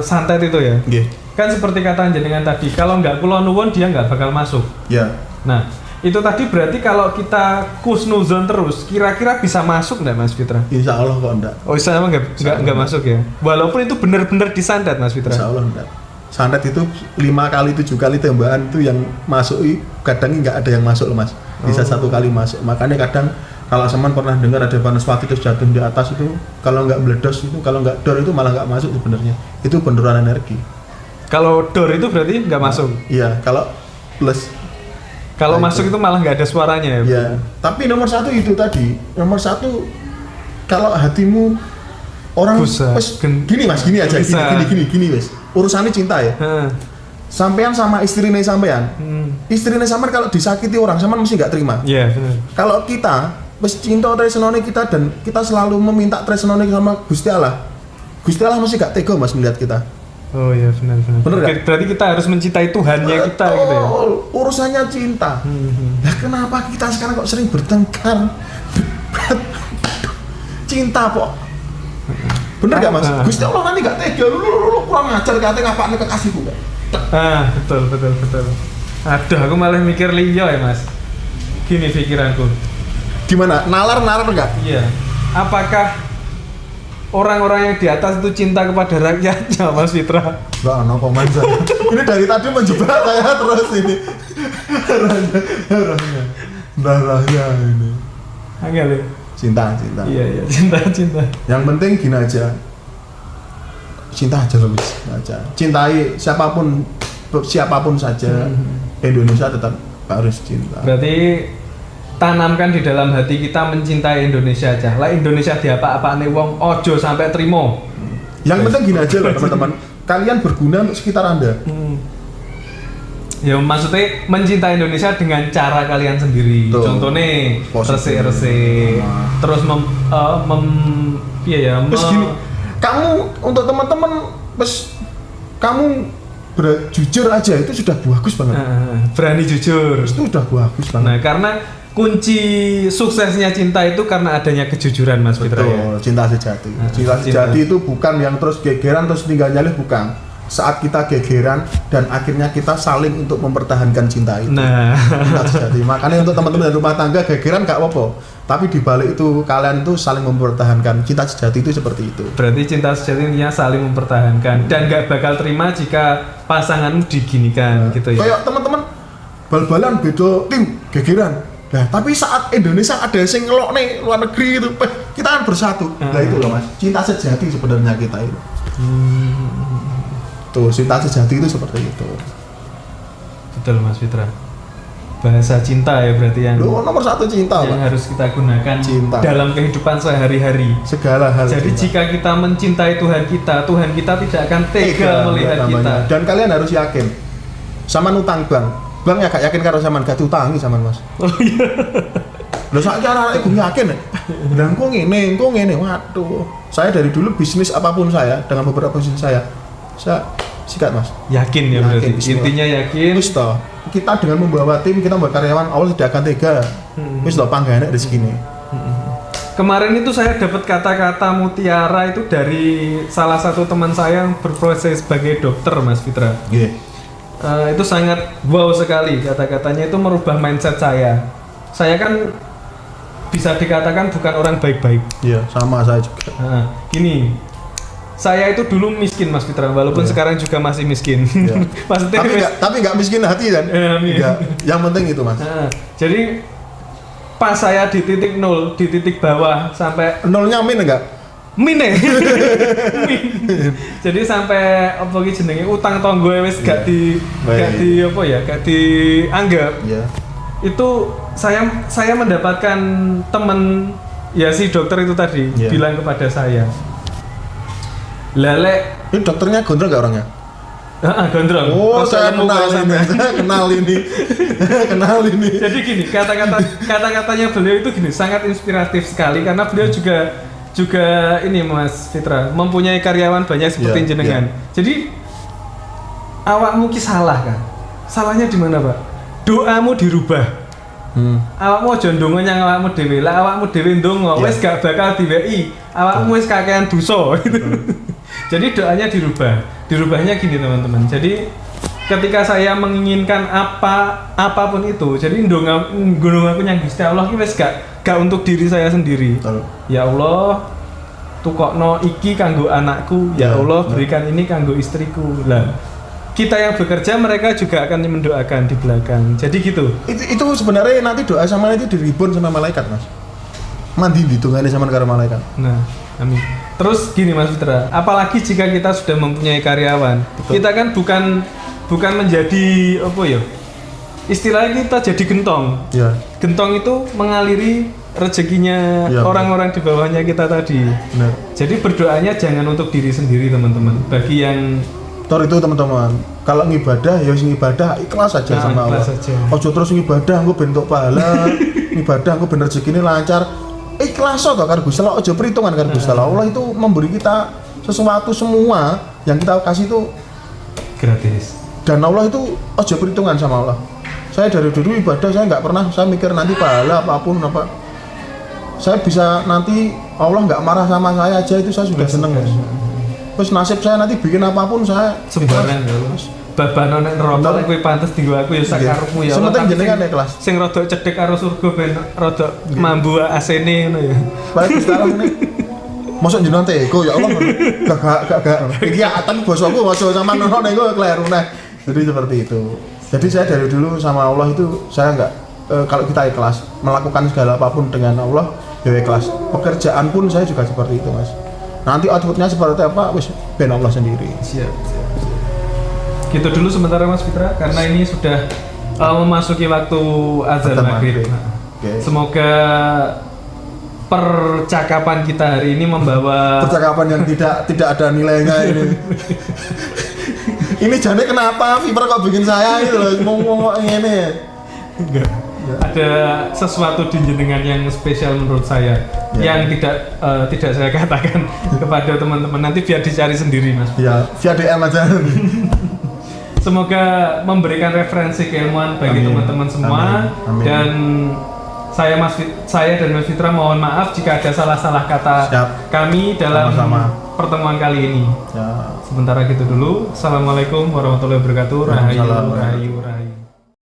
santet itu ya. Yeah. Kan seperti kata jenengan tadi, kalau nggak kula nuwun dia nggak bakal masuk. Ya. Nah, itu tadi berarti kalau kita kusnuzon terus, kira-kira bisa masuk nggak Mas Fitra? Insya Allah kok enggak. Oh, insya Allah nggak masuk ya. Walaupun itu benar-benar disantet Mas Fitra. Insya Allah enggak. Santet itu 5 kali 7 kali tembakan itu yang masuk, kadang nggak ada yang masuk loh Mas. Bisa 1 kali masuk. Makanya kadang kalau Saman pernah dengar ada Banaspati terus jatuh di atas itu, kalau nggak meledos itu, kalau nggak dor itu malah nggak masuk sebenarnya. Itu benturan energi. Kalau dor itu berarti nggak masuk? Iya, kalau plus. Kalau masuk itu malah nggak ada suaranya ya? Iya, tapi nomor satu itu tadi, nomor satu kalau hatimu orang gini Mas, gini aja, gini Mas. Urusannya cinta ya. Sampean sama istrinya sampean. Istrinya sampean kalau disakiti orang, sampean mesti nggak terima. Iya, benar. Kalau kita mesti cinta tresnone kita dan kita selalu meminta tresnone sama Gusti Allah. Gusti Allah mesti gak tega Mas melihat kita. Oh iya, benar. Bener gak? Berarti kita harus mencintai Tuhannya kita gitu ya. Urusannya cinta. Nah, kenapa kita sekarang kok sering bertengkar? Cinta kok. Bener gak Mas? Gusti Allah nanti gak tega. Lu kurang ngajar katanya ngapakne kekasihku gak? Betul. Aduh, aku malah mikir liyo ya Mas. Gini pikiranku. Gimana? Nalar enggak? Iya. Apakah orang-orang yang di atas itu cinta kepada rakyatnya Mas Fitra? Enggak, no komen saya. Ini dari tadi menjebak saya terus ini. Darahnya ini. Angel ya? Cinta. Iya, cinta. Yang penting gini aja. Cinta aja loh, aja. Cintai siapapun saja. Indonesia tetap harus cinta. Berarti tanamkan di dalam hati kita mencintai Indonesia aja. Lah Indonesia diapa-apane wong ojo sampai trimo. Yang penting gini aja loh teman-teman. Kalian berguna untuk sekitar Anda. Ya maksudnya mencintai Indonesia dengan cara kalian sendiri. Tuh. Contohnya resik-resik. Terus Terus gini, kamu untuk teman-teman kamu jujur aja itu sudah bagus banget. Berani jujur. Itu sudah bagus banget. Nah, karena kunci suksesnya cinta itu karena adanya kejujuran Mas Fitra ya. Cinta sejati. Cinta sejati itu bukan yang terus gegeran terus tinggal nyalih, bukan. Saat kita gegeran dan akhirnya kita saling untuk mempertahankan cinta itu. Nah, cinta sejati. Makanya untuk teman-teman rumah tangga gegeran gak apa-apa. Tapi di balik itu kalian tuh saling mempertahankan. Cinta sejati itu seperti itu. Berarti cinta sejati intinya saling mempertahankan dan gak bakal terima jika pasanganmu diginikan gitu ya. Kayak teman-teman bal-balan beda tim gegeran. Nah, tapi saat Indonesia ada yang ngelok nih luar negeri itu, kita kan bersatu. Nah itu loh Mas, cinta sejati sebenarnya kita itu. Tuh, cinta sejati itu seperti itu. Betul Mas Fitra. Bahasa cinta ya berarti yang nomor satu cinta yang Pak. harus kita gunakan cinta dalam kehidupan sehari-hari. Segala hal. Jadi cinta. jika kita mencintai Tuhan kita tidak akan tega melihat kita. Dan kalian harus yakin. Sama utang bang ya gak yakin karo sampean gak diutangi sampean Mas. Oh iya. Lho saiki arek iku yakin. Lah engko ngene, waduh. Saya dari dulu bisnis apapun saya dengan beberapa bisnis saya sikat mas. Yakin ya berarti. Intinya yakin. Terus toh kita dengan membawa tim, kita membawa karyawan, Allah tidak akan tega. Terus toh panggahnya rezeki ini. Kemarin itu saya dapat kata-kata mutiara itu dari salah satu teman saya yang berprofesi sebagai dokter, Mas Fitra. Yeah. Itu sangat wow sekali kata-katanya, itu merubah mindset saya. Saya kan bisa dikatakan bukan orang baik-baik. Iya, sama saya juga. Gini, saya itu dulu miskin Mas Fitra, walaupun sekarang juga masih miskin. Yeah. Maksudnya tapi nggak miskin hati kan? Iya. Yang penting itu mas. Jadi pas saya di titik nol, di titik bawah sampai nolnya min enggak? Min. Jadi sampai apa ki jenenge utang tonggo wis gak di apa ya, gak dianggap. Iya. Itu saya mendapatkan teman ya si dokter itu tadi bilang kepada saya, Lele, ini dokternya gondrong gak orangnya? Gondrong. Oh, saya kenal ini. Jadi gini, kata-katanya beliau itu gini, sangat inspiratif sekali karena beliau juga ini Mas Fitra, mempunyai karyawan banyak seperti jenengan. Jadi awakmu ki salah kan? Salahnya di mana, Pak? Doamu dirubah. Awakmu aja ndonga nyang awakmu dhewe. Lah awakmu dhewe ndonga wis gak bakal diweki. Awakmu wis kakean dosa gitu. Jadi doanya dirubah. Dirubahnya gini teman-teman. Jadi ketika saya menginginkan apapun itu, jadi ndonga aku nyang Gusti Allah ki wis gak untuk diri saya sendiri. Ya Allah, tukokno iki kanggo anakku. Ya Allah, berikan ini kanggo istriku. Lah kita yang bekerja, mereka juga akan mendoakan di belakang. Jadi gitu. Itu sebenarnya nanti doa sama itu diribun sama malaikat mas. Mandi ditunggangi sama karo malaikat. Nah, amin. Terus gini Mas Fitra, apalagi jika kita sudah mempunyai karyawan, kita kan bukan menjadi apa ya? Istilahnya kita jadi gentong. Ya. Gentong itu mengaliri rezekinya orang-orang di bawahnya kita tadi. Benar. Jadi berdoanya jangan untuk diri sendiri teman-teman. Bagi yang itu teman-teman, kalau ngibadah ya ngibadah ikhlas aja sama Allah. Ojo terus ngibadah engko bentuk pahala, ngibadah engko ben rezekine lancar. Ikhlas kok karo Gusti Allah, ojo perhitungan karo Gusti Allah. Allah itu memberi kita sesuatu semua yang kita kasih itu gratis. Dan Allah itu ojo perhitungan sama Allah. Saya dari dulu ibadah saya nggak pernah saya mikir nanti pahala apapun apa. Saya bisa nanti Allah nggak marah sama saya aja itu saya sudah seneng mas. Terus nasib saya nanti bikin apapun saya sembarang ya mas. Babano nek neraka kuwi pantes dienggo aku ya sak karepmu ya. Sementing jenengan ya kelas. Sing rada cedhek karo surga ben rada mambu asene ngono ya. Baik sekarang ini. Mosok jenengan teko ya Allah. Gak. Iki tapi bosoku ojo sama nono nego kleru nah. Jadi seperti itu. Jadi saya dari dulu sama Allah itu saya enggak kalau kita ikhlas melakukan segala apapun dengan Allah ya ikhlas. Pekerjaan pun saya juga seperti itu mas. Nanti outputnya seperti apa wis ben Allah sendiri. Siap. Gitu dulu sementara Mas Fitra karena ini sudah memasuki waktu azan maghrib. Semoga percakapan kita hari ini membawa percakapan yang tidak ada nilainya ini. Ini jane kenapa Viper kok bikin saya itu loh ngomong ini. Enggak. Ada sesuatu di jenengan yang spesial menurut saya yang tidak saya katakan kepada teman-teman, nanti biar dicari sendiri mas. Ya via DM aja. Semoga memberikan referensi keilmuan bagi teman-teman semua. Amin. Dan saya dan Mas Fitra mohon maaf jika ada salah-salah kata kami dalam pertemuan kali ini. Sementara gitu dulu. Assalamualaikum warahmatullahi wabarakatuh. Rahayu.